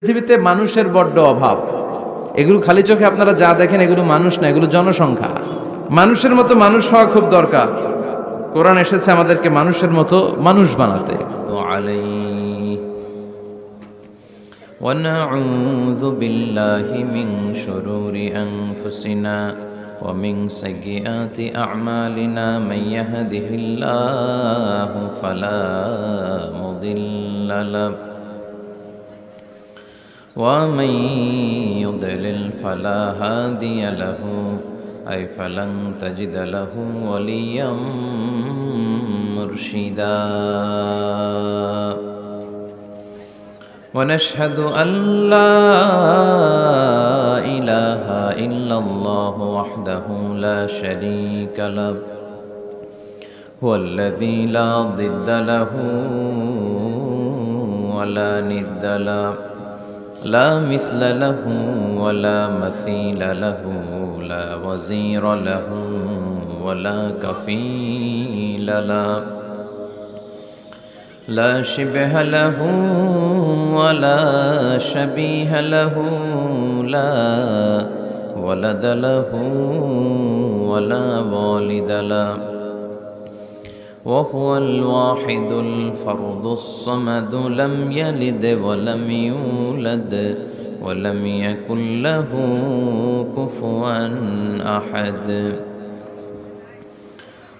পৃথিবীতে মানুষের বড্ড অভাব। এগুলো খালি চোখে আপনারা যা দেখেন এগুলো মানুষ না, এগুলো জনসংখ্যা। মানুষের মতো মানুষ হওয়া খুব দরকার। কোরআন এসেছে আমাদেরকে মানুষের মতো মানুষ বানাতে। ونعوذ بالله من شرور أنفسنا ومن سيئات أعمالنا من يهده الله فلا مضل له ومن يضلل فلا هادي له أي فلن تجد له وليا مرشدا ونشهد أن لا إله إلا الله وحده لا شريك له هو الذي لا ضد له ولا ند له لا مثل له ولا مثيل له لا وزير له ولا كفيل له لا شبه له ولا شبيه له لا ولد له ولا والد له وهو الواحد الفرد الصمد لم يلد ولم يولد ولم يكن له كفوا أحد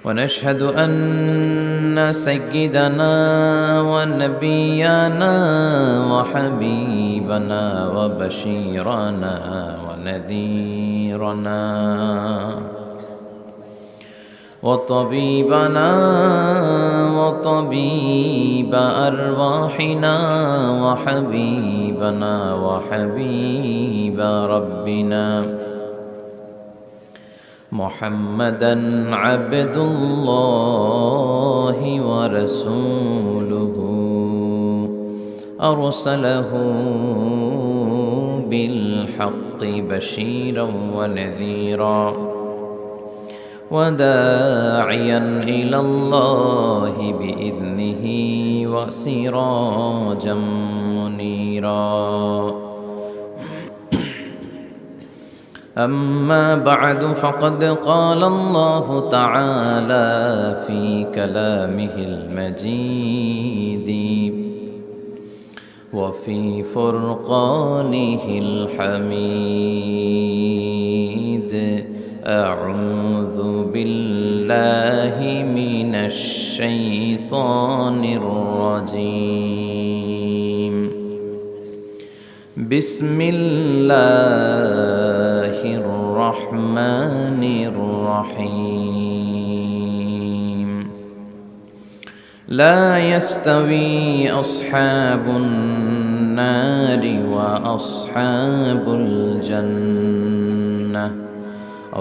ونشهد أن سيدنا ونبينا وحبيبنا وبشيرنا ونذيرنا وطبيبنا وطبيب أرواحنا وحبيبنا وحبيب ربنا محمدا عبد الله ورسوله أرسله بالحق بشيرا ونذيرا وداعيا إلى الله بإذنه وسراجا منيرا أما بعد فقد قال الله تعالى في كلامه المجيد وفي فرقانه الحميد أعوذ بالله من الشيطان الرجيم بسم الله الرحمن الرحيم لا يستوي أصحاب النار وأصحاب الجنة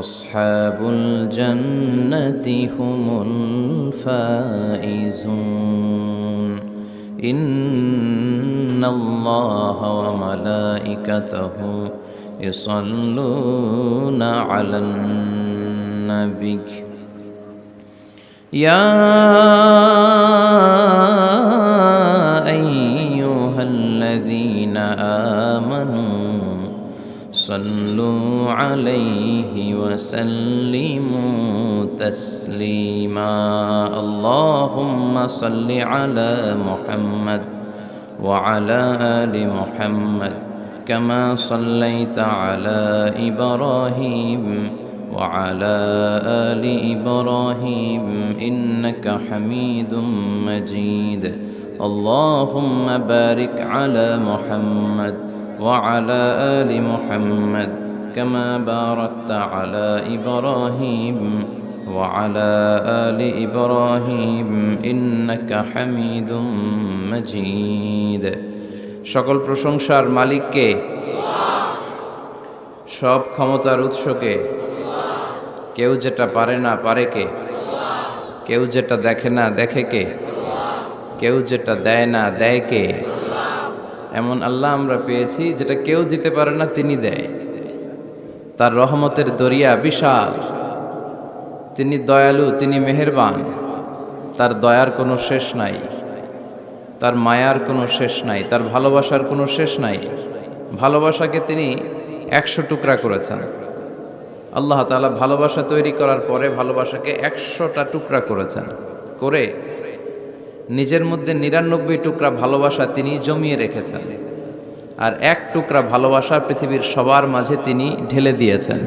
أصحاب الجنة هم الفائزون إن الله وملائكته يصلون على النبي يا أيها الذين آمنوا صلوا عليه وسلموا تسليما اللهم صل على محمد وعلى آل محمد كما صليت على إبراهيم وعلى آل إبراهيم إنك حميد مجيد اللهم بارك على محمد وعلى آل محمد كما باركت على إبراهيم وعلى آل إبراهيم إنك حميد مجيد সকল প্রশংসার মালিক কে? সব ক্ষমতার উৎস কে? কেউ যেটা পারে না পারে কে? কেউ যেটা দেখে না দেখে কে? কেউ যেটা দেয় না দেয় কে? এমন আল্লাহ আমরা পেয়েছি যেটা কেউ দিতে পারে না তিনি দেয়। তার রহমতের দরিয়া বিশাল, তিনি দয়ালু, তিনি মেহেরবান, তার দয়ার কোনো শেষ নাই, তার মায়ার কোনো শেষ নাই, তার ভালোবাসার কোনো শেষ নাই। ভালোবাসাকে তিনি 100 টুকরা করেছেন। আল্লাহ তাআলা ভালোবাসা তৈরি করার পরে ভালোবাসাকে 100টা টুকরা করেছেন, করে নিজের মধ্যে 99 টুকরা ভালোবাসা তিনি জমিয়ে রেখেছেন, আর 1 টুকরা ভালোবাসা পৃথিবীর সবার মাঝে তিনি ঢেলে দিয়েছেন।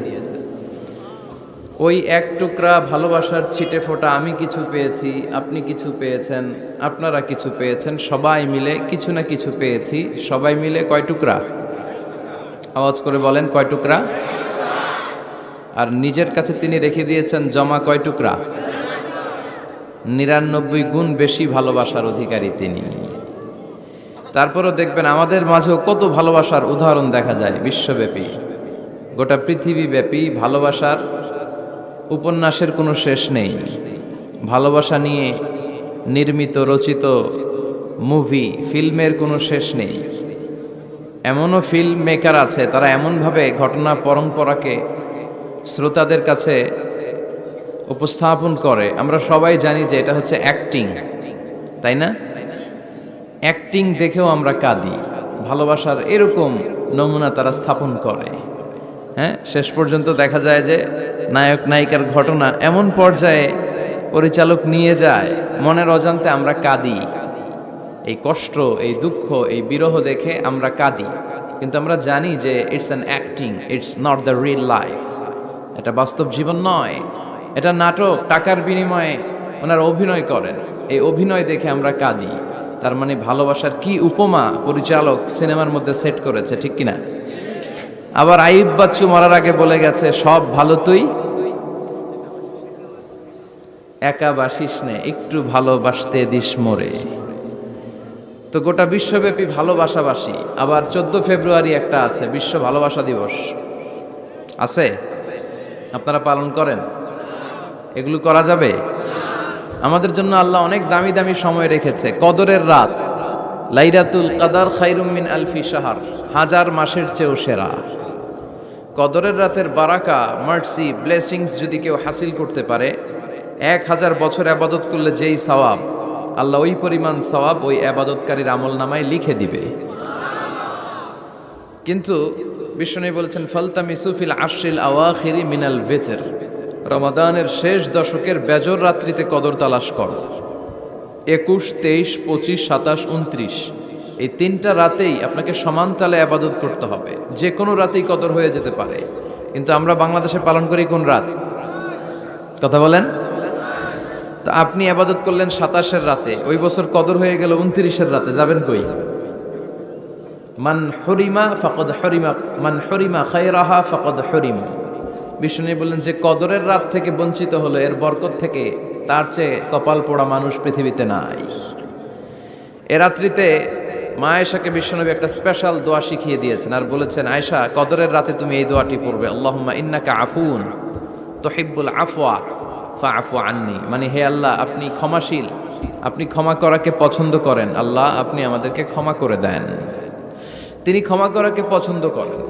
ওই 1 টুকরা ভালোবাসার ছিটে ফোঁটা আমি কিছু পেয়েছি, আপনি কিছু পেয়েছেন, আপনারা কিছু পেয়েছেন, সবাই মিলে কিছু না কিছু পেয়েছি। সবাই মিলে কয় টুকরা? আওয়াজ করে বলেন, কয় টুকরা? আর নিজের কাছে তিনি রেখে দিয়েছেন জমা কয় টুকরা? 99 গুণ বেশি ভালোবাসার অধিকারী তিনি। তারপরও দেখবেন আমাদের মাঝেও কত ভালোবাসার উদাহরণ দেখা যায় বিশ্বব্যাপী, গোটা পৃথিবীব্যাপী। ভালোবাসার উপন্যাসের কোনো শেষ নেই। ভালোবাসা নিয়ে নির্মিত রচিত মুভি, ফিল্মের কোনো শেষ নেই। এমনও ফিল্ম মেকার আছে, তারা এমনভাবে ঘটনা পরম্পরাকে শ্রোতাদের কাছে উপস্থাপন করে, আমরা সবাই জানি যে এটা হচ্ছে অ্যাক্টিং, তাই না? অ্যাক্টিং দেখেও আমরা কাঁদি। ভালোবাসার এরকম নমুনা তারা স্থাপন করে। হ্যাঁ, শেষ পর্যন্ত দেখা যায় যে নায়ক নায়িকার ঘটনা এমন পর্যায়ে পরিচালক নিয়ে যায়, মনের অজান্তে আমরা কাঁদি। এই কষ্ট, এই দুঃখ, এই বিরহ দেখে আমরা কাঁদি, কিন্তু আমরা জানি যে it's an acting, it's not the real life. এটা বাস্তব জীবন নয়, এটা নাটক, টাকার বিনিময়ে ওনারা অভিনয় করেন। এই অভিনয় দেখে আমরা কাঁদি। তার মানে ভালোবাসার কি উপমা পরিচালক সিনেমার মধ্যে সেট করেছে, ঠিক কিনা? আবার আইয়ুব বাচ্চু মরার আগে বলে গেছে, সব ভালো তুই একা বাসিস নে, একটু ভালোবাসতে দিস মোরে। তো গোটা বিশ্বব্যাপী ভালোবাসাবাসী। আবার 14 ফেব্রুয়ারি একটা আছে, বিশ্ব ভালোবাসা দিবস আছে, আপনারা পালন করেন? এগুলো করা যাবে? আমাদের জন্য আল্লাহ অনেক দামি দামি সময় রেখেছে। কদরের রাত, লাইলাতুল কদর খায়রুম মিন আলফি শাহর, 1000 মাসের চেয়েও সেরা। কদরের রাতের বারাকা, মার্সি, ব্লেসিংস যদি কেউ হাসিল করতে পারে, 1000 বছর ইবাদত করলে যেই সওয়াব, আল্লাহ ওই পরিমাণ সওয়াব ওই ইবাদতকারীর আমলনামায় লিখে দিবে। কিন্তু বিষ্ণু বলেছেন, ফালতামিসু ফিল আশরিল আওয়াখিরি মিনাল ভিতর, রমাদানের শেষ দশকের বেজর রাত্রিতে কদর তালাশ করো। 21, 23, 25, 27, 29 এই 3টা রাতেই আপনাকে সমান তালে ইবাদত করতে হবে। যে কোনো রাতেই কদর হয়ে যেতে পারে, কিন্তু আমরা বাংলাদেশে পালন করি কোন রাত? কথা বলেন। তো আপনি ইবাদত করলেন 27-এর রাতে, ওই বছর কদর হয়ে গেল 29-এর রাতে, যাবেন কই? মান হরিমা ফাকাদ হরিমা, মান হরিমা খায়রাহা ফাকাদ হরিমা। বিষ্ণু বললেন, যে কদরের রাত থেকে বঞ্চিত হলো, এর বরকত থেকে তার চেয়ে কপাল পোড়া মানুষ পৃথিবীতে নাই। এ রাত্রিতে মা আয়েশাকে বিশ্বনবী একটা স্পেশাল দোয়া শিখিয়ে দিয়েছেন, আর বলেছেন, আয়েশা, কদরের রাতে তুমি এই দোয়াটি পড়বে, আল্লাহুম্মা ইন্নাকা আফুন তুহিব্বুল আফওয়া ফাআফু আন্নি। মানে, হে আল্লাহ, আপনি ক্ষমাশীল, আপনি ক্ষমা করাকে পছন্দ করেন, আল্লাহ আপনি আমাদেরকে ক্ষমা করে দেন। তিনি ক্ষমা করাকে পছন্দ করেন,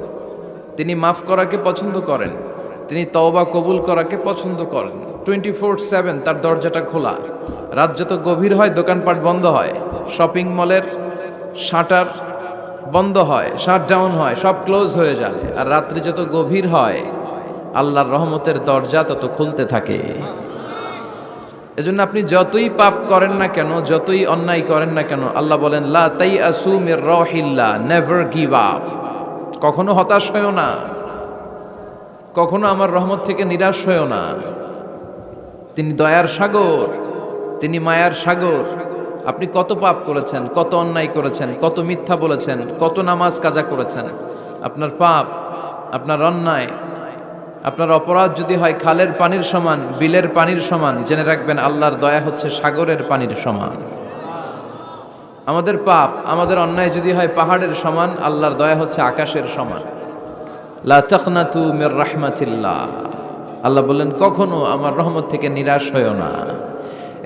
তিনি মাফ করাকে পছন্দ করেন, তিনি তওবা কবুল করাকে পছন্দ করেন। 24/7 তার দরজাটা খোলা। রাত যত গভীর হয় দোকানপাট বন্ধ হয়, শপিং মলের শাটার বন্ধ হয়, শাটডাউন হয়, সব ক্লোজ হয়ে যায়। আর রাত্রি যত গভীর হয় আল্লাহর রহমতের দরজা তত খুলতে থাকে। এজন্য আপনি যতই পাপ করেন না কেন, যতই অন্যায় করেন না কেন, আল্লাহ বলেন, লা তাইআসু মির রাহিল্লাহ, নেভার গিভ আপ। কখনো হতাশ হয়ো না, কখনো আমার রহমত থেকে নিরাশ হয়ো না। তিনি দয়ার সাগর, তিনি মায়ার সাগর। আপনি কত পাপ করেছেন, কত অন্যায় করেছেন, কত মিথ্যা বলেছেন, কত নামাজ কাজা করেছেন, আপনার পাপ, আপনার অন্যায়, আপনার অপরাধ যদি হয় খালের পানির সমান, বিলের পানির সমান, জেনে রাখবেন আল্লাহর দয়া হচ্ছে সাগরের পানির সমান। আমাদের পাপ, আমাদের অন্যায় যদি হয় পাহাড়ের সমান, আল্লাহর দয়া হচ্ছে আকাশের সমান। লা তাকনাতু মির রাহমাতিল্লাহ, আল্লাহ বলেন, কখনো আমার রহমত থেকে নিরাশ হয়ো না।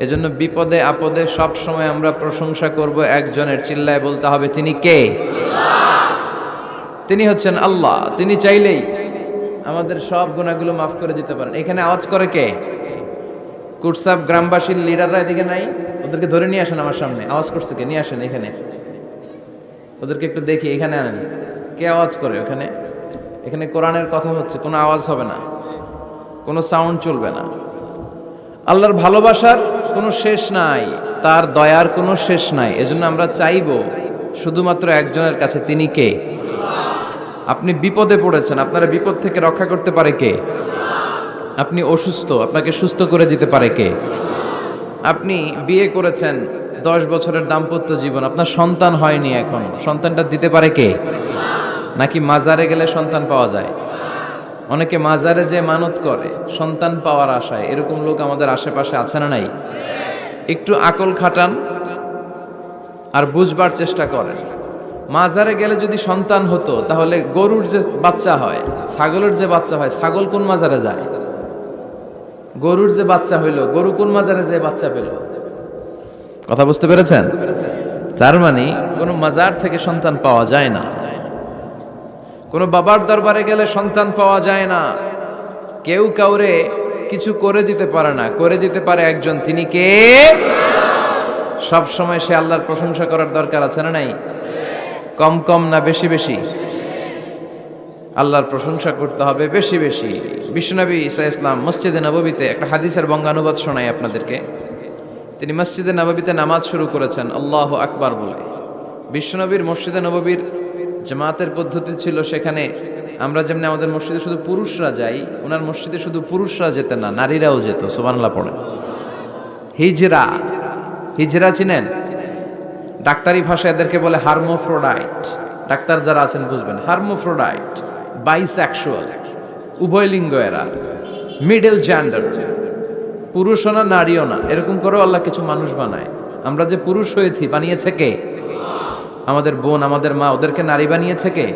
এজন্য বিপদে আপদে সব সময় আমরা প্রশংসা করব একজনের, চিল্লায় বলতে হবে, তিনি কে? তিনি হচ্ছেন আল্লাহ। তিনি চাইলেই আমাদের সব গুনাহগুলো মাফ করে দিতে পারেন। এখানে আওয়াজ করে কে? কুটসাব গ্রামবাসীর লিডাররা এদিকে নাই? ওদেরকে ধরে নিয়ে আসেন আমার সামনে। আওয়াজ করছে কে? নিয়ে আসেন এখানে, ওদেরকে একটু দেখি, এখানে আনেন। কে আওয়াজ করে ওখানে? এখানে কোরআনের কথা হচ্ছে, কোনো আওয়াজ হবে না, কোনো সাউন্ড চলবে না। আল্লাহর ভালোবাসার কোনো শেষ নাই, তার দয়ার কোনো শেষ নাই। এজন্য আমরা চাইবো শুধুমাত্র একজনের কাছে, তিনি কে? আপনি বিপদে পড়েছেন, আপনারা বিপদ থেকে রক্ষা করতে পারে কে? আপনি অসুস্থ, আপনাকে সুস্থ করে দিতে পারে কে? আপনি বিয়ে করেছেন, 10 বছরের দাম্পত্য জীবন, আপনার সন্তান হয়নি, এখন সন্তানটা দিতে পারে কে? নাকি মাজারে গেলে সন্তান পাওয়া যায়? অনেকে মাজারে যে মানত করে সন্তান পাওয়ার আশায়, এরকম লোক আমাদের আশেপাশে আছে না নাই? একটু আকল খাটান আর বুঝবার চেষ্টা করেন। মাজারে গেলে যদি সন্তান হতো, তাহলে গরুর যে বাচ্চা হয়, ছাগলের যে বাচ্চা হয়, ছাগল কোন মাজারে যায়? গরুর যে বাচ্চা হইলো, গরু কোন মাজারে যে বাচ্চা পেল? কথা বুঝতে পেরেছেন? তার মানে কোনো মাজার থেকে সন্তান পাওয়া যায় না, কোনো বাবার দরবারে গেলে সন্তান পাওয়া যায় না। কেউ কাউরে কিছু করে দিতে পারে না, করে দিতে পারে একজন, তিনি কে? সব সময় সে আল্লাহর প্রশংসা করার দরকার আছে না নাই? কম কম না বেশি বেশি? আল্লাহর প্রশংসা করতে হবে বেশি বেশি। বিশ্বনবী ঈসা ইসলাম মসজিদে নববীতে একটা হাদিসের বঙ্গানুবাদ শোনাই আপনাদেরকে। তিনি মসজিদে নববীতে নামাজ শুরু করেছেন আল্লাহু আকবার বলে। বিশ্বনবীর মসজিদে নববীর জামাতের পদ্ধতি ছিল, সেখানে আমরা যেমনি আমাদের মসজিদে শুধু পুরুষরা যাই, ওনার মসজিদে শুধু পুরুষরা যেতেন না, নারীরাও যেত। সুবহানাল্লাহ পড়েন। হিজরা, হিজরা চিনেন? ডাক্তারি ভাষায় এদেরকে বলে হার্মোফ্রোডাইট। ডাক্তার যারা আছেন বুঝবেন, হার্মোফ্রোডাইট, বাইসেক্সুয়াল, উভয় লিঙ্গ এরা, মিডল জেন্ডার, পুরুষও না নারীও না, এরকম করেও আল্লাহ কিছু মানুষ বানায়। আমরা যে পুরুষ হয়েছি, বানিয়েছে কে? আমাদের বোন, আমাদের মা, ওদেরকে নারী বানিয়েছে কে?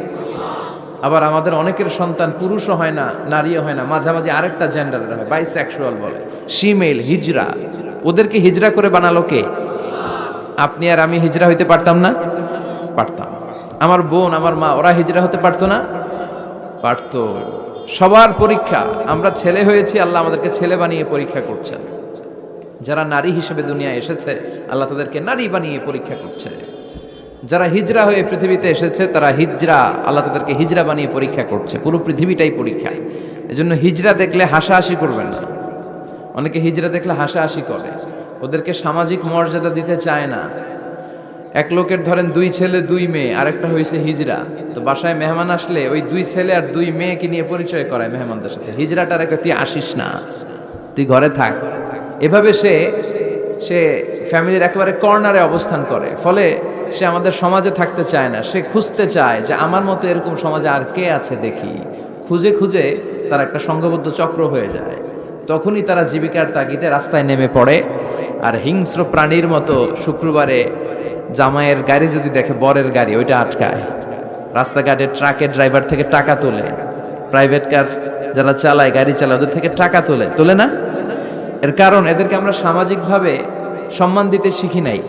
আবার আমাদের অনেকের সন্তান পুরুষও হয় না, নারীও হয় না, মাঝামাঝি আরেকটা জেন্ডারের হয়, বাইসেক্সুয়াল বলে, শিমেল, হিজরা। ওদেরকে হিজরা করে বানালো কে? আপনি আর আমি হিজরা হইতে পারতাম না? পারতাম। আমার বোন, আমার মা, ওরা হিজরা হতে পারতো না? পারতো। সবার পরীক্ষা, আমরা ছেলে হয়েছি, আল্লাহ আমাদেরকে ছেলে বানিয়ে পরীক্ষা করছেন। যারা নারী হিসেবে দুনিয়ায় এসেছে, আল্লাহ তাদেরকে নারী বানিয়ে পরীক্ষা করছে। যারা হিজরা হয়ে পৃথিবীতে এসেছে, তারা হিজরা, আল্লাহ তাদেরকে হিজরা বানিয়ে পরীক্ষা করছে। পুরো পৃথিবীটাই পরীক্ষা। এজন্য হিজরা দেখলে হাসাহাসি করবেন না। অনেকে হিজরা দেখলে হাসাহাসি করে, ওদেরকে সামাজিক মর্যাদা দিতে চায় না। এক লোকের ধরেন 2 ছেলে 2 মেয়ে, আরেকটা হয়েছে হিজরা, তো বাসায় মেহমান আসলে ওই 2 ছেলে আর 2 মেয়েকে নিয়ে পরিচয় করায় মেহমানদের সাথে। হিজরাটা রেখে তুই আসিস না, তুই ঘরে থাক। এভাবে সে ফ্যামিলির একেবারে কর্নারে অবস্থান করে। ফলে সে আমাদের সমাজে থাকতে চায় না। সে খুঁজতে চায় যে আমার মতো এরকম সমাজে আর কে আছে দেখি। খুঁজে খুঁজে তার একটা সংঘবদ্ধ চক্র হয়ে যায়। তখনই তারা জীবিকার তাগিদে রাস্তায় নেমে পড়ে। আর হিংস্র প্রাণীর মতো শুক্রবারে জামাইয়ের গাড়ি যদি দেখে, বরের গাড়ি, ওইটা আটকায়। রাস্তাঘাটে ট্রাকের ড্রাইভার থেকে টাকা তোলে, প্রাইভেট কার যারা চালায়, গাড়ি চালায়, ওদের থেকে টাকা তোলে না? এর কারণ এদেরকে আমরা সামাজিকভাবে সম্মান দিতে শিখি নাই।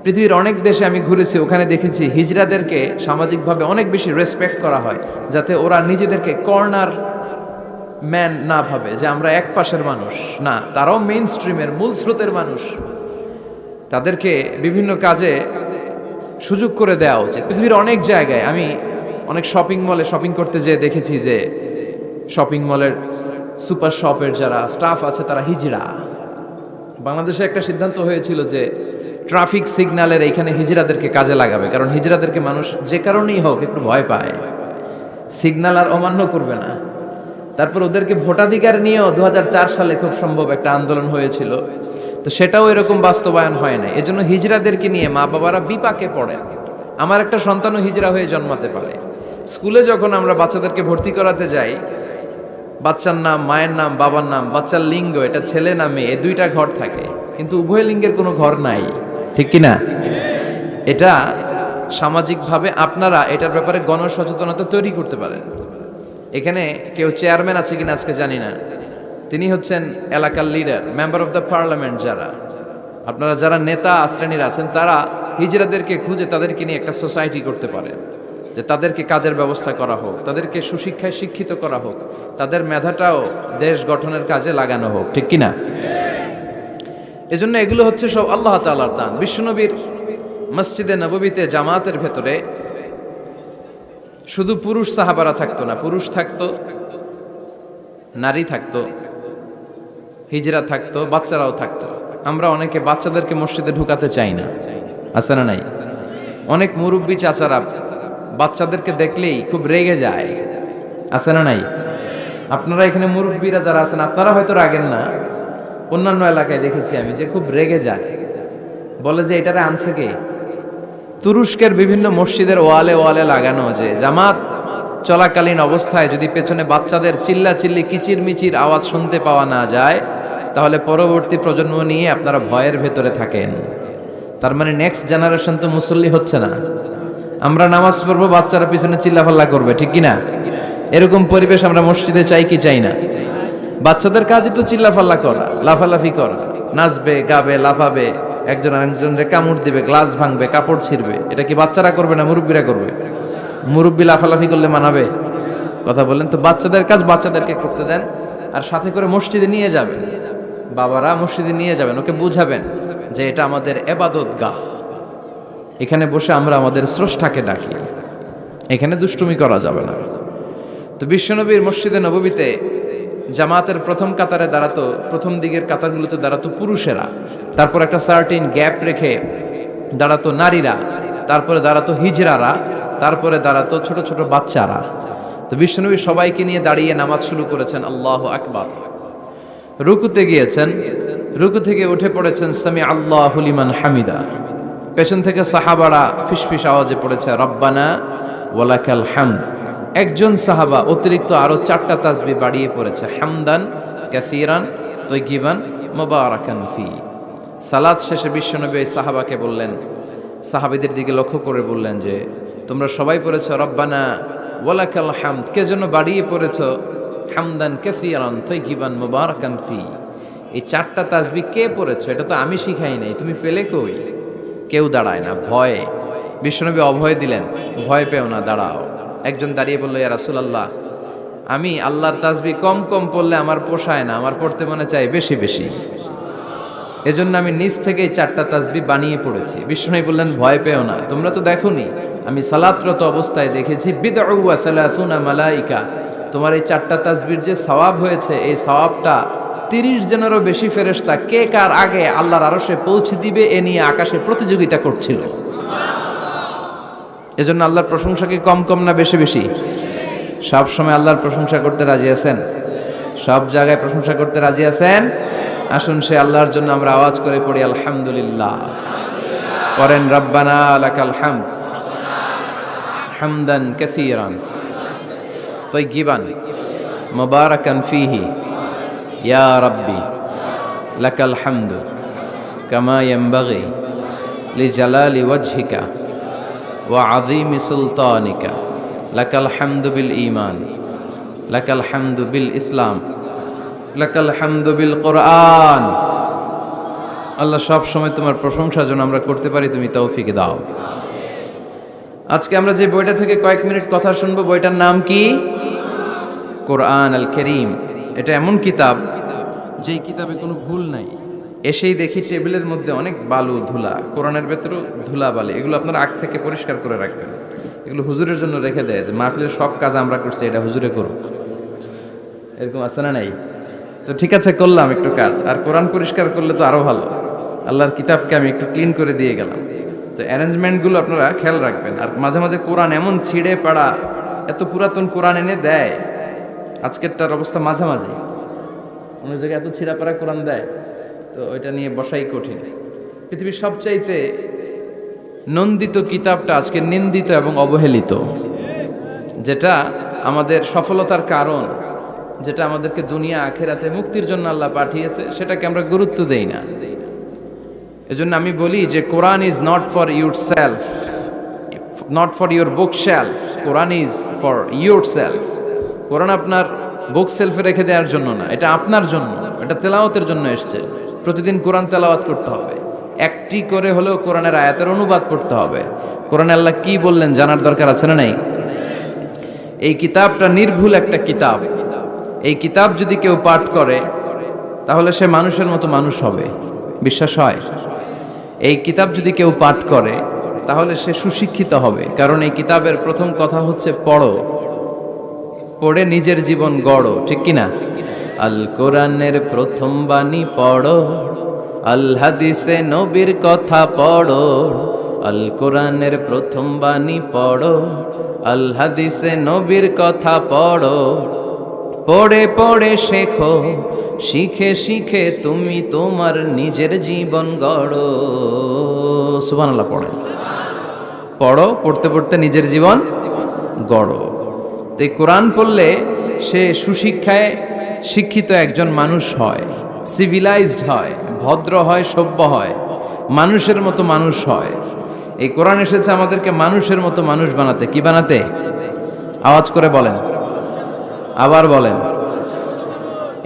পৃথিবীর অনেক দেশে আমি ঘুরেছি, ওখানে দেখেছি হিজড়াদেরকে সামাজিকভাবে অনেক বেশি রেসপেক্ট করা হয়, যাতে ওরা নিজেদেরকে কর্নার ম্যান না ভাবে যে আমরা এক পাশের মানুষ। না, তারাও মেইন স্ট্রিমের, মূল স্রোতের মানুষ। তাদেরকে বিভিন্ন কাজে সুযোগ করে দেওয়া উচিত। পৃথিবীর অনেক জায়গায় আমি অনেক শপিং মলে শপিং করতে যেয়ে দেখেছি যে শপিং মলের সুপার শপের যারা স্টাফ আছে তারা হিজড়া। বাংলাদেশে একটা সিদ্ধান্ত হয়েছিল যে ট্রাফিক সিগন্যালের এইখানে হিজড়াদেরকে কাজে লাগাবে, কারণ হিজড়াদেরকে মানুষ যে কারণেই হোক একটু ভয় পায়, সিগন্যাল আর অমান্য করবে না। তারপর ওদেরকে ভোটাধিকার নিয়েও 2004 সালে খুব সম্ভব একটা আন্দোলন হয়েছিল, তো সেটাও এরকম বাস্তবায়ন হয় না। এজন্য হিজড়াদেরকে নিয়ে মা বাবারা বিপাকে পড়েন। আমার একটা সন্তানও হিজড়া হয়ে জন্মাতে পারে। স্কুলে যখন আমরা বাচ্চাদেরকে ভর্তি করাতে যাই, বাচ্চার নাম, মায়ের নাম, বাবার নাম, বাচ্চার লিঙ্গ, এটা ছেলে না মেয়ে, এই 2টা ঘর থাকে, কিন্তু উভয় লিঙ্গের কোনো ঘর নাই, ঠিক কি না? এটা সামাজিকভাবে আপনারা এটার ব্যাপারে গণসচেতনতা তৈরি করতে পারেন। এখানে কেউ চেয়ারম্যান আছে কিনা আজকে জানি না, তিনি হচ্ছেন এলাকার leader, member of the parliament. যারা আপনারা যারা নেতা শ্রেণীর আছেন, তারা হিজড়াদেরকে খুঁজে তাদেরকে নিয়ে একটা সোসাইটি করতে পারেন, যে তাদেরকে কাজের ব্যবস্থা করা হোক, তাদেরকে সুশিক্ষায় শিক্ষিত করা হোক, তাদের মেধাটাও দেশ গঠনের কাজে লাগানো হোক, ঠিক কিনা? এজন্য এগুলো হচ্ছে সব আল্লাহ তাআলার দান। বিশ্বনবীর মসজিদে নববীতে জামাতের ভেতরে শুধু পুরুষ সাহাবারা থাকতো না, পুরুষ থাকতো, নারী থাকতো, হিজরা থাকতো, বাচ্চারাও থাকতো। আমরা অনেকে বাচ্চাদেরকে মসজিদে ঢুকাতে চাই না, আছে না নাই? অনেক মুরব্বী চাচারা বাচ্চাদেরকে দেখলেই খুব রেগে যায়, আছে না নাই? আপনারা এখানে মুরব্বীরা যারা আছেন আপনারা হয়তো রাগেন না, অন্যান্য এলাকায় দেখেছি আমি যে খুব রেগে যায়, বলে যে এটারে আনছে কে? তুরস্কের বিভিন্ন মসজিদের ওয়ালে ওয়ালে লাগানো যে জামাত চলাকালীন অবস্থায় যদি পেছনে বাচ্চাদের চিল্লা চিল্লি কিচির মিচির আওয়াজ শুনতে পাওয়া না যায়, তাহলে পরবর্তী প্রজন্ম নিয়ে আপনারা ভয়ের ভেতরে থাকেন। তার মানে নেক্সট জেনারেশন তো মুসল্লি হচ্ছে না। আমরা নামাজ পড়বো, বাচ্চারা পিছনে চিল্লাফাল্লা করবে, ঠিক কিনা? এরকম পরিবেশ আমরা মসজিদে চাই কি চাই না? বাচ্চাদের কাজই তো চিল্লাফাল্লা করা, লাফালাফি করা, নাচবে, গাবে, লাফাবে, একজন আরেকজনকে কামড় দিবে, গ্লাস ভাঙবে, কাপড় ছিঁড়বে। এটা কি বাচ্চারা করবে না মুরব্বীরা করবে? মুরব্বী লাফালাফি করলে মানাবে? কথা বলেন তো। বাচ্চাদের কাজ বাচ্চাদেরকে করতে দেন, আর সাথে করে মসজিদে নিয়ে যাবেন, বাবারা মসজিদে নিয়ে যাবেন, ওকে বুঝাবেন যে এটা আমাদের ইবাদত গাহ, এখানে বসে আমরা আমাদের স্রষ্টাকে ডাকি, এখানে দুষ্টুমি করা যাবে না। তো বিশ্বনবীর মসজিদে নববীতে জামাতের প্রথম কাতারে দাঁড়াতো, প্রথম দিকের কাতারগুলোতে দাঁড়াতো পুরুষেরা, তারপর একটা সার্টিন গ্যাপ রেখে দাঁড়াতো নারীরা, তারপরে দাঁড়াতো হিজরারা, তারপরে দাঁড়াতো ছোট ছোট বাচ্চারা। তো বিশ্বনবী সবাইকে নিয়ে দাঁড়িয়ে নামাজ শুরু করেছেন, আল্লাহু আকবার। রুকুতে গিয়েছেন, রুকু থেকে উঠে পড়েছেন সামি আল্লাহু লিমান হামিদা। পেছন থেকে সাহাবারা ফিসফিস আওয়াজে পড়েছে রব্বানা ওয়ালাকাল হামদ। একজন সাহাবা অতিরিক্ত আরো 4টা তাসবিহ বাড়িয়ে পড়েছে, হামদান কাসীরান তাইয়িবান মুবারাকান ফি। সালাত শেষে বিশ্বনবী এই সাহাবাকে বললেন, সাহাবীদের দিকে লক্ষ্য করে বললেন যে তোমরা সবাই পড়েছো রব্বানা ওয়ালাকাল হামদ, কে জন্য বাড়িয়ে পড়েছো হামদান কাসীরান তাইয়িবান মুবারাকান ফি? এই 4টা তাসবিহ কে পড়েছো? এটা তো আমি শিখাই নাই, তুমি পেলে কই? কেউ দাঁড়ায় না, ভয়ে। বিশ্বনবী অভয় দিলেন, ভয় পেও না, দাঁড়াও। একজন দাঁড়িয়ে বলল, ইয়া রাসূলুল্লাহ, আমি আল্লাহর তাসবিহ কম কম পড়লে আমার পোষায় না, আমার পড়তে মনে চাই বেশি বেশি, এজন্য আমি নিজ থেকেই 4টা তাসবিহ বানিয়ে পড়েছি। বিশ্বনবী বললেন, ভয় পেও না, তোমরা তো দেখোনি, আমি সালাতরত অবস্থায় দেখেছি বিদউ ওয়া সালাসুনা মালাইকা, তোমার এই 4টা তাসবিহর যে সওয়াব হয়েছে, এই সওয়াবটা 30 জনেরও বেশি ফেরেশতা কে কার আগে আল্লাহর আরশে পৌঁছে দিবে এ নিয়ে আকাশে প্রতিযোগিতা করছিল। এজন্য আল্লাহর প্রশংসা কি কম কম না বেশি বেশি? সব সময় আল্লাহর প্রশংসা করতে রাজি আছেন? সব জায়গায় প্রশংসা করতে রাজি আছেন? আসুন সে আল্লাহর জন্য আমরা আওয়াজ করে পড়ি আলহামদুলিল্লাহ। পড়েন রব্বানা লাকাল হামদ হামদান কাসীরান তাইয়িবান মুবারাকান ফীহি ইয়া রাব্বি লাকাল হামদু কামা ইয়ানবাগি লিজালালি ওয়াজহিকা ওয়া আযীমি সুলতানিকা লাকাল হামদু বিল ঈমান লাকাল হামদু বিল ইসলাম লাকাল হামদু বিল কোরআন। আল্লাহ সব সময় তোমার প্রশংসা যেন আমরা করতে পারি, তুমি তৌফিক দাও। আজকে আমরা যে বইটা থেকে কয়েক মিনিট কথা শুনবো, বইটার নাম কি? কোরআন আল কারীম। এটা এমন কিতাব যেই কিতাবে কোনো ভুল নাই। এসেই দেখি টেবিলের মধ্যে অনেক বালু ধুলা, কোরআনের ভেতরেও ধুলা বালি, এগুলো আপনারা আগ থেকে পরিষ্কার করে রাখবেন। এগুলো হুজুরের জন্য রেখে দেয় যে মাহফিলের সব কাজ আমরা করছি, এটা হুজুরে করুক, এরকম আছে না নাই? তো ঠিক আছে, করলাম একটু কাজ, আর কোরআন পরিষ্কার করলে তো আরো ভালো। আল্লাহর কিতাবকে আমি একটু ক্লিন করে দিয়ে গেলাম। তো অ্যারেঞ্জমেন্টগুলো আপনারা খেয়াল রাখবেন। আর মাঝে মাঝে কোরআন এমন ছিঁড়ে পাড়া, এত পুরাতন কোরআন এনে দেয়, আজকেরটার অবস্থা মাঝামাঝি, অন্য জায়গায় এত ছিঁড়া পাড়া কোরআন দেয়, তো ওইটা নিয়ে বসাই কঠিন। পৃথিবীর সবচাইতে নন্দিত কিতাবটা আজকে নিন্দিত এবং অবহেলিত, যেটা আমাদের সফলতার কারণ, যেটা আমাদেরকে দুনিয়া আখেরাতে মুক্তির জন্য আল্লাহ পাঠিয়েছে, সেটাকে আমরা গুরুত্ব দেই না। এজন্য আমি বলি যে Quran is not for your shelf, not for your bookshelf, Quran is for your self. Quran আপনার বুক সেলফে রেখে দেওয়ার জন্য না, এটা আপনার জন্য, এটা তেলাওয়াতের জন্য এসছে। প্রতিদিন কোরআন তেলাওয়াত করতে হবে, একটি করে হলেও কোরআনের আয়াতের অনুবাদ করতে হবে। কোরআনে আল্লাহ কি বললেন জানার দরকার আছে না নাই? এই কিতাবটা নির্ভুল একটা কিতাব। এই কিতাব যদি কেউ পাঠ করে তাহলে সে মানুষের মতো মানুষ হবে, বিশ্বাস হয়? এই কিতাব যদি কেউ পাঠ করে তাহলে সে সুশিক্ষিত হবে। কারণ এই কিতাবের প্রথম কথা হচ্ছে পড়ো, পড়ে নিজের জীবন গড়ো, ঠিক কিনা? আল কোরআনের প্রথম বাণী পড়ো, আল হাদিসে নবীর কথা পড়ো। আল কোরআনের প্রথম বাণী পড়ো, আল হাদিসে নবীর কথা পড়ো। পড়ে পড়ে শেখো, শিখে শিখে তুমি তোমার নিজের জীবন গড়ো। সুবহানাল্লাহ পড়েন। পড়ো, পড়তে পড়তে নিজের জীবন গড়ো। তো এই কোরআন পড়লে সে সুশিক্ষায় শিক্ষিত একজন মানুষ হয়, সিভিলাইজড হয়, ভদ্র হয়, সভ্য হয়, মানুষের মতো মানুষ হয়। এই কোরআন এসেছে আমাদেরকে মানুষের মতো মানুষ বানাতে। কি বানাতে? আওয়াজ করে বলেন, আবার বলেন।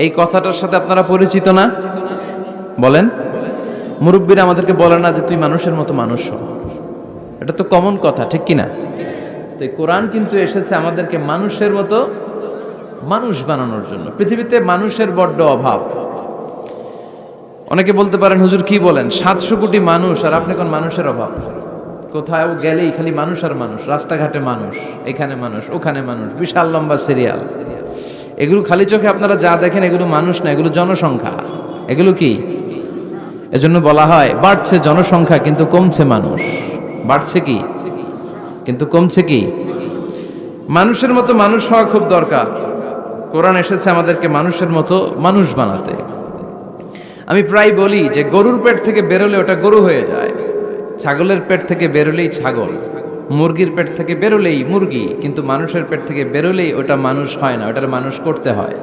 এই কথাটার সাথে আপনারা পরিচিত না? বলেন। মুরব্বীরা আমাদেরকে বলে না যে তুই মানুষের মতো মানুষ হ? এটা তো কমন কথা, ঠিক কিনা? তো এই কোরআন কিন্তু এসেছে আমাদেরকে মানুষের মতো মানুষ বানানোর জন্য। পৃথিবীতে মানুষের বড্ড অভাব। অনেকে বলতে পারেন হুজুর কি বলেন, 700 কোটি মানুষ আর আপনি কোন মানুষের অভাব? কোথাও গেলেই খালি মানুষ আর মানুষ, রাস্তাঘাটে মানুষ, এখানে মানুষ, ওখানে মানুষ, বিশাল লম্বা সিরিয়াল। এগুলো খালি চোখে আপনারা যা দেখেন এগুলো মানুষ না, এগুলো জনসংখ্যা। এগুলো কি? এজন্য বলা হয় বাড়ছে জনসংখ্যা কিন্তু কমছে মানুষ। বাড়ছে কি কিন্তু কমছে কি? মানুষের মতো মানুষ হওয়া খুব দরকার। কোরআন এসেছে আমাদেরকে মানুষের মতো মানুষ বানাতে। আমি প্রায় বলি যে গরুর পেট থেকে বেরোলে ওটা গরু হয়ে যায়, ছাগলের পেট থেকে বেরোলেই ছাগল, মুরগির পেট থেকে বেরোলেই মুরগি, কিন্তু মানুষের পেট থেকে বেরোলেই ওটা মানুষ হয় না, ওটার মানুষ করতে হয়,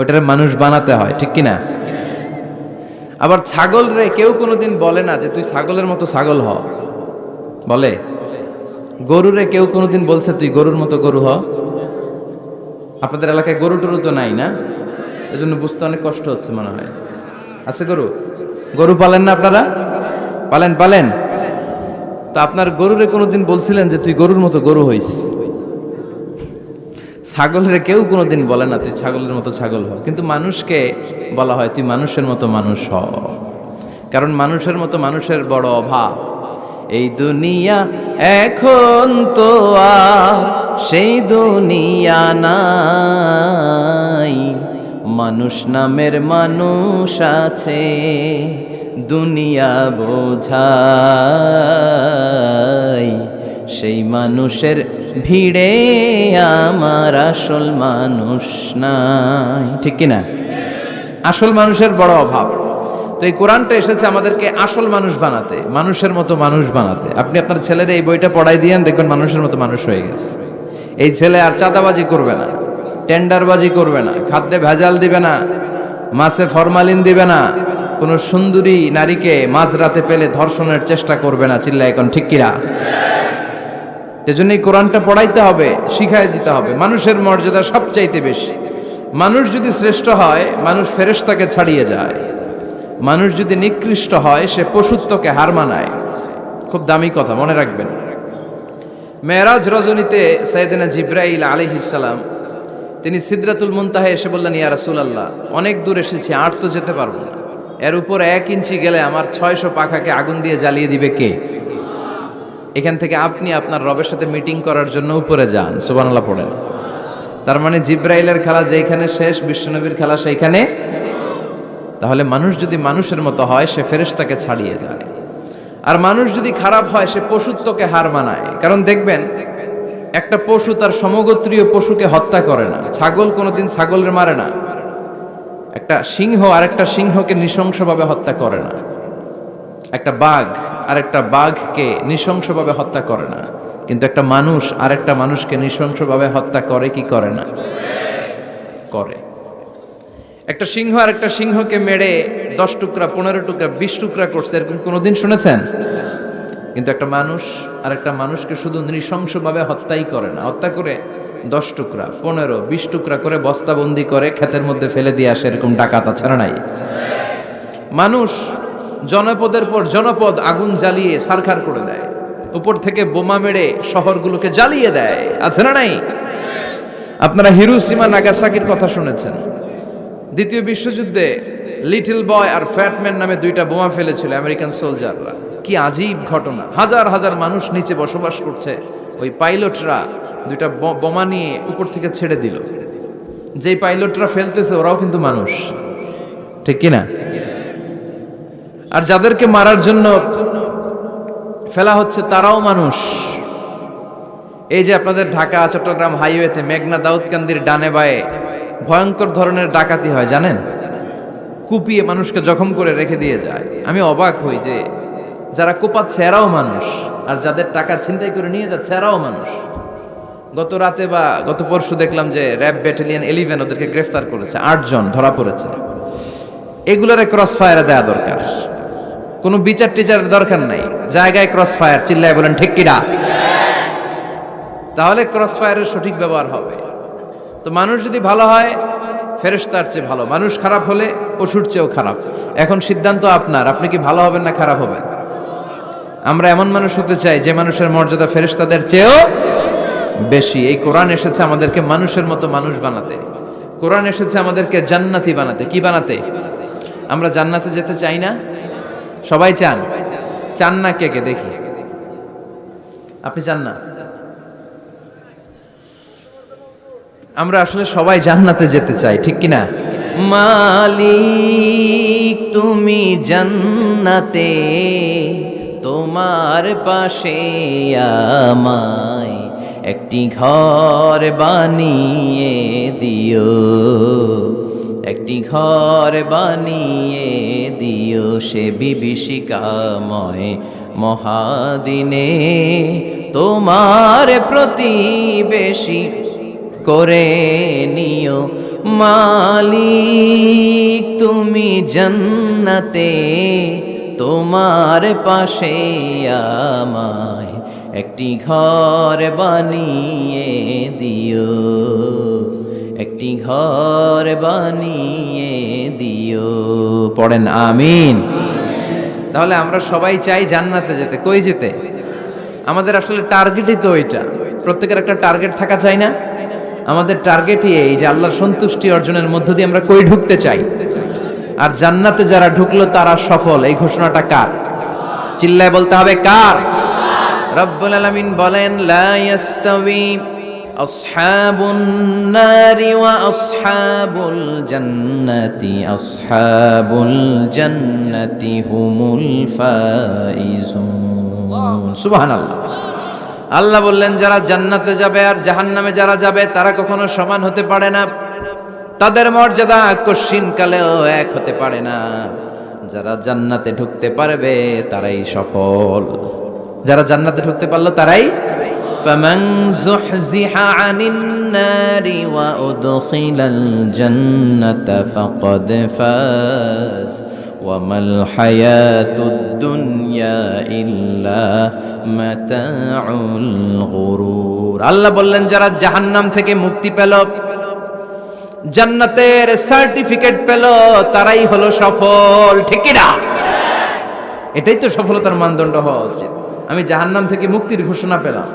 ওটার মানুষ বানাতে হয়, ঠিক কিনা? আবার ছাগল রে কেউ কোনোদিন বলে না যে তুই ছাগলের মতো ছাগল হ, বলে? গরুরে কেউ কোনোদিন বলছে তুই গরুর মতো গরু হ? আপনাদের এলাকায় গরু টরু তো নাই না, এজন্য বুঝতে অনেক কষ্ট হচ্ছে মনে হয়। আছে গরু? গরু পালেন না আপনারা? পালেন পালেন? তা আপনার গরুরে কোনোদিন বলছিলেন যে তুই গরুর মতো গরু হইস? ছাগলের কেউ কোনোদিন বলে না তুই ছাগলের মতো ছাগল হ, কিন্তু মানুষকে বলা হয় তুই মানুষের মতো মানুষ হ। কারণ মানুষের মতো মানুষের বড় অভাব। এই দুনিয়া এখন তো আর সেই দুনিয়া নাই, মানুষ নামের মানুষ আছে দুনিয়া বোঝাই, সেই মানুষের ভিড়ে আমার আসল মানুষ নাই, ঠিক কিনা? আসল মানুষের বড় অভাব। তো এই কোরআনটা এসেছে আমাদেরকে আসল মানুষ বানাতে, মানুষের মতো মানুষ বানাতে। আপনি আপনার ছেলের এই বইটা পড়াই দিয়েন, দেখবেন মানুষের মতো মানুষ হয়ে গেছে। এই ছেলে আর চাঁদাবাজি করবে না, টেন্ডারবাজি করবে না, খাদ্যে ভেজাল দিবে না, মাছে ফরমালিন দিবে না, কোন সুন্দরী নারীকে মাঝরাতে পেলে ধর্ষণের চেষ্টা করবে না। চিল্লা এখন ঠিক কিনা? এজন্য এই কোরআনটা পড়াইতে হবে, শিখাই দিতে হবে। মানুষের মর্যাদা সবচাইতে বেশি। মানুষ যদি শ্রেষ্ঠ হয় মানুষ ফেরেশতাকে ছাড়িয়ে যায়, মানুষ যদি নিকৃষ্ট হয় সে পশুত্বকে হার মানায়। খুব দামি কথা, মনে রাখবেন। মেরাজ রজনীতে সাইয়েদনা জিবরাইল আলাইহিস সালাম তিনি সিদরাতুল মুনতাহা এসে বললেন, ইয়া রাসূলুল্লাহ, অনেক দূর এসেছি, আর তো যেতে পারবো না, এর উপর 1 ইঞ্চি গেলে আমার 600 পাখাকে আগুন দিয়ে জ্বালিয়ে দিবে কে? এখান থেকে আপনি আপনার রবের সাথে মিটিং করার জন্য উপরে যান। সুবহানাল্লাহ পড়েন। তার মানে জিবরাইলের খেলা যেখানে শেষ, বিশ্বনবীর খেলা সেইখানে। তাহলে মানুষ যদি মানুষের মতো হয় সে ফেরেশতাকে ছাড়িয়ে যায়, আর মানুষ যদি খারাপ হয় সে পশুত্বকে হার মানায়। কারণ দেখবেন একটা পশু তার সমগোত্রীয় পশুকে হত্যা করে না, ছাগল কোনোদিন ছাগলের মারে না, একটা সিংহ আরেকটা সিংহকে নৃশংসভাবে হত্যা করে না, একটা বাঘ আরেকটা বাঘকে নৃশংসভাবে হত্যা করে না, কিন্তু একটা মানুষ আরেকটা মানুষকে নৃশংসভাবে হত্যা করে কি করে না? করে। একটা সিংহ আরেকটা সিংহকে মেরে 10 টুকরা, 15 টুকরা, 20 টুকরা করছে, এরকম কোনোদিন শুনেছেন? কিন্তু একটা মানুষ আরেকটা মানুষকে শুধু নৃশংসভাবে হত্যাই করে না, হত্যা করে 10 টুকরা, 15, 20 টুকরা করে বস্তাবন্দি করে ক্ষেতের মধ্যে ফেলে দিয়ে আসে, এরকম ডাকাত আছে না নাই? মানুষ জনপদের পর জনপদ আগুন জ্বালিয়ে ছারখার করে দেয়, উপর থেকে বোমা মেরে শহরগুলোকে জ্বালিয়ে দেয়, আছে না নাই? আপনারা হিরোশিমা নাগাসাকির কথা শুনেছেন। দ্বিতীয় বিশ্বযুদ্ধে লিটল বয় আর ফ্যাটম্যান নামে 2টা বোমা ফেলেছিল আমেরিকান সোলজাররা। কি আজীব ঘটনা, হাজার হাজার মানুষ নিচে বসবাস করছে, ওই পাইলটরা দুইটা বোমা নিয়ে উপর থেকে ছেড়ে দিল। যেই পাইলটরা ফেলতেছে ওরাও কিন্তু মানুষ, ঠিক কিনা? আর যাদেরকে মারার জন্য ফেলা হচ্ছে তারাও মানুষ। এই যে আপনাদের ঢাকা চট্টগ্রাম হাইওয়েতে মেঘনা দাউদকান্দির ডানে বায়ে ভয়ঙ্কর ধরনের ডাকাতি হয় জানেন? কুপিয়ে মানুষকে জখম করে রেখে দিয়ে যায়। আমি অবাক হই যে যারা কোপাচ্ছে এরাও মানুষ, আর যাদের টাকা ছিনতাই করে নিয়ে যাচ্ছে এরাও মানুষ। গত রাতে বা গত পরশু দেখলাম যে র্যাব ব্যাটালিয়ন 11 ওদেরকে গ্রেফতার করেছে, 8 জন ধরা পড়েছে। এগুলোরে ক্রস ফায়ারে দেওয়া দরকার, কোনো বিচার টিচারের দরকার নাই, জায়গায় ক্রস ফায়ার, চিল্লায় বলেন ঠিক কিনা? তাহলে ক্রস ফায়ারের সঠিক ব্যবহার হবে। তো মানুষ যদি ভালো হয় ফেরেশতার চেয়ে ভালো, মানুষ খারাপ হলে পশুর চেয়েও খারাপ। এখন সিদ্ধান্ত আপনার, আপনি কি ভালো হবেন না খারাপ হবেন? আমরা এমন মানুষ হতে চাই যে মানুষের মর্যাদা ফেরেশতাদের চেয়েও বেশি। এই কোরআন এসেছে আমাদেরকে মানুষের মতো মানুষ বানাতে। কোরআন এসেছে আমাদেরকে জান্নাতি বানাতে। কি বানাতে? আমরা জান্নাতে যেতে চাই না? সবাই চান? চান না কে কে দেখি? আপনি চান না? আমরা আসলে সবাই জান্নাতে যেতে চাই, ঠিক কিনা? মালিক তুমি জান্নাতে, তোমার পাশে আমায় একটি ঘর বানিয়ে দিও, একটি ঘর বানিয়ে দিও সে বিভীষিকাময় মহাদিনে, তোমার প্রতিবেশী করে নিও। মালিক তুমি জান্নাতে, তোমার পাশে আমায় একটি ঘর বানিয়ে দিও, একটি ঘর বানিয়ে দিও। পড়েন আমিন। তাহলে আমরা সবাই চাই জান্নাতে যেতে। কই যেতে? আমাদের আসলে টার্গেটই তো ওইটা। প্রত্যেকের একটা টার্গেট থাকা চাই না? আমাদের টার্গেটই এই যে আল্লাহর সন্তুষ্টি অর্জনের মধ্য দিয়ে আমরা কই ঢুকতে চাই। আর জান্নাতে যারা ঢুকলো তারা সফল, এই ঘোষণাটা কার? চিল্লায় বলতে হবে কার? রব্বুল আলামিন বলেন লা ইয়াস্তাবি আসহাবুন নারি ওয়া আসহাবুল জান্নাতি, আসহাবুল জান্নাতি হুমুল ফাইজুন। সুবহানাল্লাহ। আল্লাহ বললেন যারা জান্নাতে যাবে আর জাহান্নামে যারা যাবে তারা কখনো সমান হতে পারে না, তাদের মর্যাদা কশিনকালেও এক হতে পারে না। যারা জান্নাতে ঢুকতে পারবে তারাই সফল, যারা জান্নাতে ঢুকতে পারলো তারাই। ফামান যুহজিহা আনিন নারি ওয়া উদখিলাল জান্নাতা ফাকাদ ফাজ ওয়া মাল হায়াতুদ দুনিয়া ইল্লা মাতাউল গুরুর। আল্লাহ বললেন যারা জাহান্নাম থেকে মুক্তি পেল, জান্নাতের সার্টিফিকেট পেল, তারাই হলো সফল, ঠিক কি না? এটাই তো সফলতার মানদণ্ড হওয়া উচিত। আমি জাহান্নাম থেকে মুক্তির ঘোষণা পেলাম,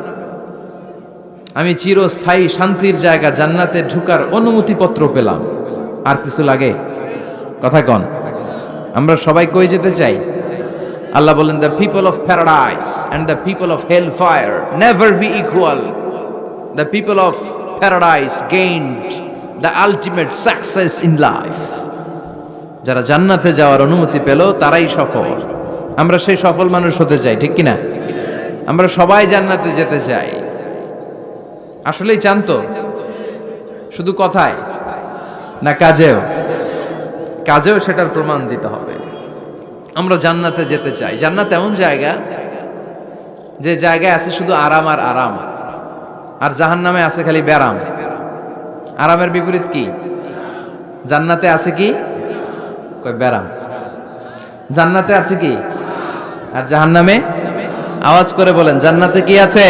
আমি চিরস্থায়ী শান্তির জায়গা জান্নাতে ঢুকার অনুমতিপত্র পেলাম, আর কিছু লাগে? কথা কন। আমরা সবাই কই যেতে চাই? আল্লাহ বলেন the people of paradise and the people of hellfire never be equal. The people of paradise gained the ultimate success in life. যারা জান্নাতে যাওয়ার অনুমতি পেল তারাই সফল। আমরা সেই সফল মানুষ হতে চাই, ঠিক কিনা? আমরা সবাই জান্নাতে যেতে চাই। আসলেই চান তো? শুধু কথায় না কাজেও? কাজেও সেটার প্রমাণ দিতে হবে। আমরা জান্নাতে যেতে চাই। জান্নাত এমন জায়গা যে জায়গায় আছে শুধু আরাম আর আরাম, আর জাহান্নামে আছে খালি ব্যারাম। আরামের বিপরীত কি? জান্নাতে আছে কি? কই ব্যারাম। জান্নাতে আছে কি? আর জাহান্নামে? আওয়াজ করে বলেন জান্নাতে কি আছে?